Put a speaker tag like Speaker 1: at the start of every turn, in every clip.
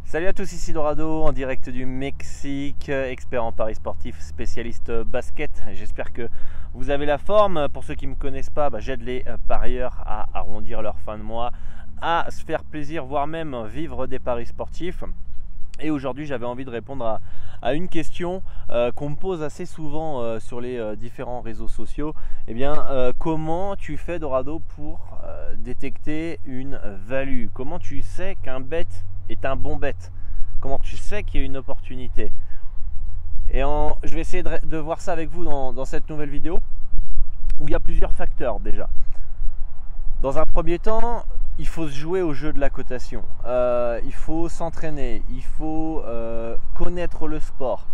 Speaker 1: Salut à tous, ici Dorado en direct du Mexique, expert en paris sportif, spécialiste basket. J'espère que vous avez la forme. Pour ceux qui ne me connaissent pas, j'aide les parieurs à arrondir leur fin de mois, à se faire plaisir, voire même vivre des paris sportifs. Et aujourd'hui, j'avais envie de répondre à une question qu'on me pose assez souvent sur les différents réseaux sociaux. Comment tu fais, Dorado, pour détecter une value? Comment tu sais qu'un bet est un bon bet? Comment tu sais qu'il y a une opportunité? Je vais essayer de voir ça avec vous dans cette nouvelle vidéo où il y a plusieurs facteurs déjà. Dans un premier temps, il faut se jouer au jeu de la cotation, il faut s'entraîner, il faut connaître le sport,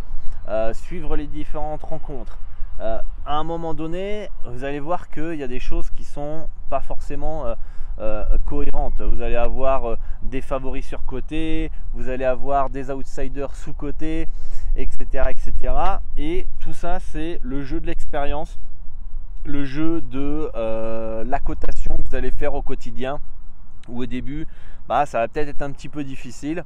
Speaker 1: suivre les différentes rencontres. À un moment donné, vous allez voir qu'il y a des choses qui sont pas forcément cohérentes. Vous allez avoir des favoris surcotés, vous allez avoir des outsiders sous-cotés, etc., etc. Et tout ça, c'est le jeu de l'expérience, le jeu de la cotation que vous allez faire au quotidien, où au début ça va peut-être être un petit peu difficile,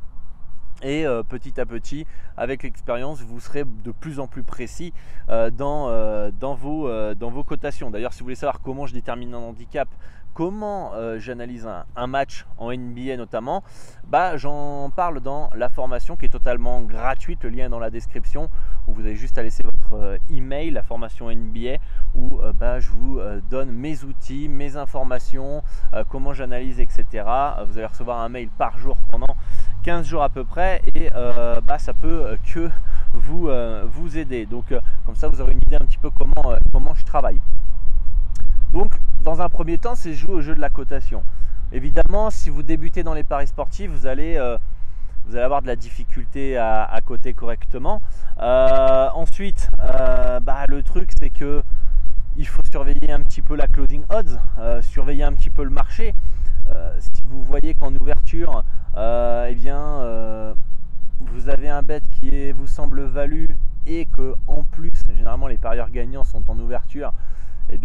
Speaker 1: et petit à petit, avec l'expérience, vous serez de plus en plus précis dans vos cotations. D'ailleurs, si vous voulez savoir comment je détermine un handicap, comment j'analyse un match en NBA notamment, j'en parle dans la formation qui est totalement gratuite. Le lien est dans la description, où vous avez juste à laisser votre email, la formation NBA, où je vous donne mes outils, mes informations, comment j'analyse, etc. Vous allez recevoir un mail par jour pendant 15 jours à peu près, et ça peut que vous aider. Donc comme ça, vous aurez une idée un petit peu comment je travaille. Donc dans un premier temps, c'est jouer au jeu de la cotation. Évidemment, si vous débutez dans les paris sportifs, vous allez avoir de la difficulté à coter correctement. Ensuite, le truc, c'est que il faut surveiller un petit peu la closing odds, surveiller un petit peu le marché. Si vous voyez qu'en ouverture, vous avez un bet qui vous semble value, et que en plus, généralement les parieurs gagnants sont en ouverture, la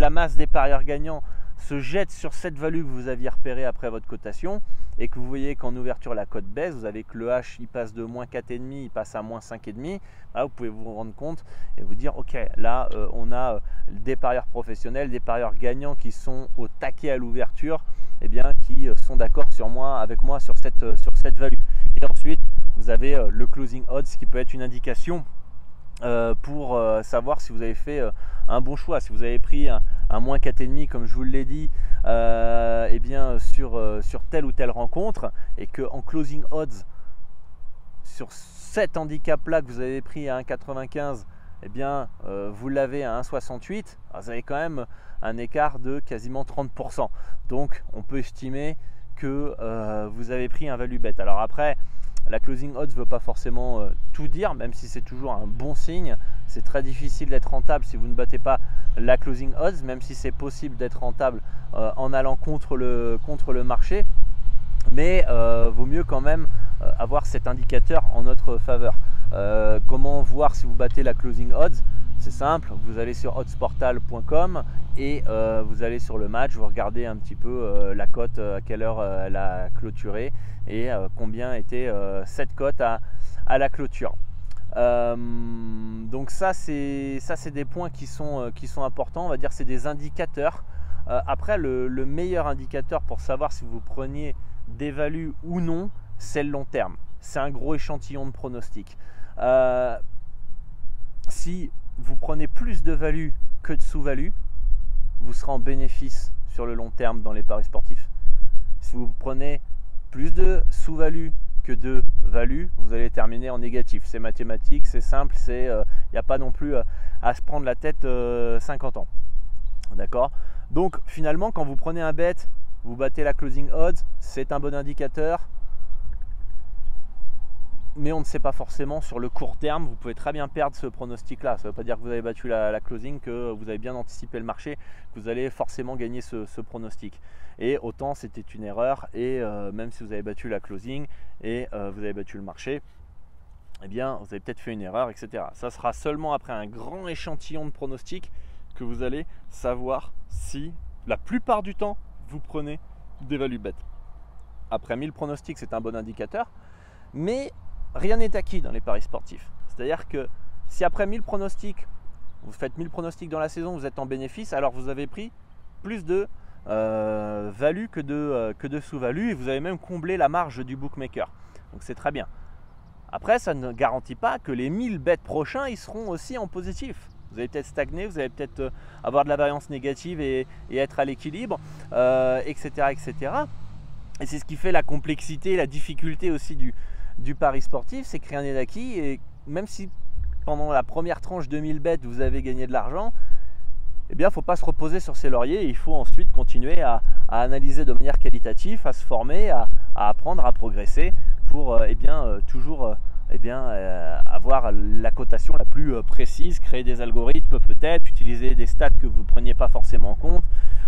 Speaker 1: masse des parieurs gagnants se jette sur cette value que vous aviez repérée après votre cotation, et que vous voyez qu'en ouverture la cote baisse, vous avez que le H il passe de moins 4,5, il passe à moins 5,5. Vous pouvez vous rendre compte et vous dire ok, là on a des parieurs professionnels, des parieurs gagnants qui sont au taquet à l'ouverture, qui sont d'accord avec moi sur cette value. Et ensuite vous avez le closing odds, qui peut être une indication pour savoir si vous avez fait un bon choix. Si vous avez pris un moins 4,5 comme je vous l'ai dit, sur telle ou telle rencontre, et que en closing odds sur cet handicap là que vous avez pris à 1,95, vous l'avez à 1,68, vous avez quand même un écart de quasiment 30%. Donc on peut estimer que vous avez pris un value bet. Alors après, la closing odds ne veut pas forcément tout dire, même si c'est toujours un bon signe. C'est très difficile d'être rentable si vous ne battez pas la closing odds, même si c'est possible d'être rentable en allant contre le marché. Mais vaut mieux quand même avoir cet indicateur en notre faveur. Comment voir si vous battez la closing odds? C'est simple, vous allez sur oddsportal.com et vous allez sur le match, vous regardez un petit peu la cote, à quelle heure elle a clôturé, et combien était cette cote à la clôture. Donc ça c'est des points qui sont importants, on va dire, c'est des indicateurs. Après, le meilleur indicateur pour savoir si vous preniez des values ou non, c'est le long terme. C'est un gros échantillon de pronostics. Si vous prenez plus de value que de sous-value, vous serez en bénéfice sur le long terme dans les paris sportifs. Si vous prenez plus de sous-value que de value, vous allez terminer en négatif. C'est mathématique, c'est simple, il n'y a pas non plus à se prendre la tête 50 ans. D'accord? Donc finalement, quand vous prenez un bet, vous battez la closing odds, c'est un bon indicateur, mais on ne sait pas forcément sur le court terme. Vous pouvez très bien perdre ce pronostic là. Ça ne veut pas dire que vous avez battu la closing, que vous avez bien anticipé le marché, que vous allez forcément gagner ce pronostic. Et autant c'était une erreur, et même si vous avez battu la closing et vous avez battu le marché, vous avez peut-être fait une erreur, etc. Ça sera seulement après un grand échantillon de pronostics que vous allez savoir si la plupart du temps vous prenez des value bets. après 1000 pronostics, c'est un bon indicateur. Mais rien n'est acquis dans les paris sportifs. C'est-à-dire que si après 1000 pronostics, vous faites 1000 pronostics dans la saison, vous êtes en bénéfice, alors vous avez pris plus de value que de sous-value et vous avez même comblé la marge du bookmaker. Donc c'est très bien. Après, ça ne garantit pas que les 1000 bets prochains, ils seront aussi en positif. Vous allez peut-être stagner, vous allez peut-être avoir de la variance négative et être à l'équilibre, etc., etc. Et c'est ce qui fait la complexité, la difficulté aussi du pari sportif, c'est que rien n'est acquis. Et même si pendant la première tranche de 1000 bets, vous avez gagné de l'argent, eh bien, il ne faut pas se reposer sur ses lauriers. Il faut ensuite continuer à analyser de manière qualitative, à se former, à apprendre, à progresser pour toujours avoir la cotation la plus précise, créer des algorithmes peut-être, utiliser des stats que vous ne preniez pas forcément en compte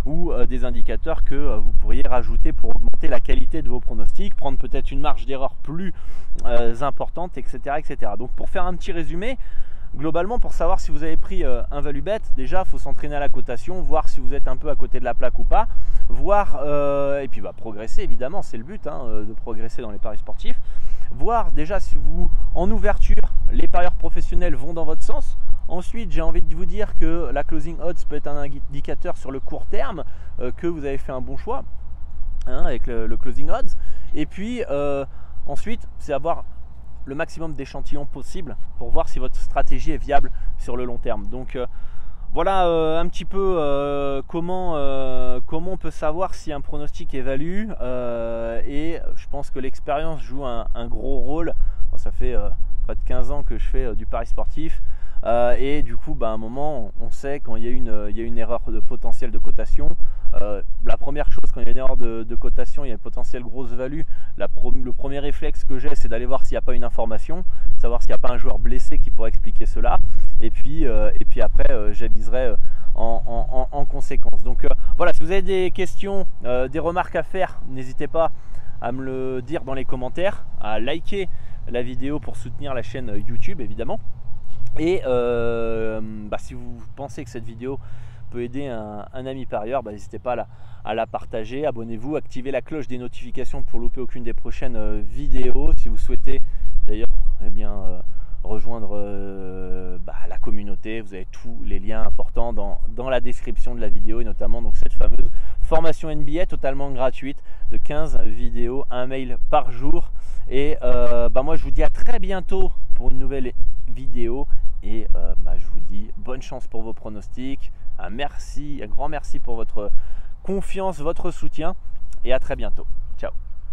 Speaker 1: ou des indicateurs que vous pourriez rajouter pour augmenter la qualité de vos pronostics, prendre peut-être une marge d'erreur plus importante, etc., etc. Donc pour faire un petit résumé, globalement, pour savoir si vous avez pris un value bet, déjà il faut s'entraîner à la cotation, voir si vous êtes un peu à côté de la plaque ou pas, voir et puis progresser évidemment, c'est le but de progresser dans les paris sportifs, voir déjà si vous, en ouverture, les parieurs professionnels vont dans votre sens. Ensuite, j'ai envie de vous dire que la closing odds peut être un indicateur sur le court terme que vous avez fait un bon choix avec le closing odds. Et puis ensuite, c'est avoir le maximum d'échantillons possible pour voir si votre stratégie est viable sur le long terme. Donc voilà un petit peu comment on peut savoir si un pronostic est value et je pense que l'expérience joue un gros rôle. Bon, ça fait près de 15 ans que je fais du pari sportif et du coup à un moment on sait quand il y a une erreur de potentiel de cotation. La première chose, quand il y a une erreur de cotation, il y a une potentielle grosse value, le premier réflexe que j'ai, c'est d'aller voir s'il n'y a pas une information, savoir s'il n'y a pas un joueur blessé qui pourrait expliquer cela, et puis après j'aviserai en conséquence. Donc voilà, si vous avez des questions, des remarques à faire, n'hésitez pas à me le dire dans les commentaires, à liker la vidéo pour soutenir la chaîne YouTube évidemment, et si vous pensez que cette vidéo peut aider un ami parieur, n'hésitez pas à la partager, abonnez-vous, activez la cloche des notifications pour louper aucune des prochaines vidéos. Si vous souhaitez d'ailleurs rejoindre la communauté, vous avez tous les liens importants dans la description de la vidéo et notamment donc cette fameuse formation NBA totalement gratuite de 15 vidéos, un mail par jour. Et moi je vous dis à très bientôt pour une nouvelle vidéo et je vous dis bonne chance pour vos pronostics. Un grand merci pour votre confiance, votre soutien et à très bientôt. Ciao.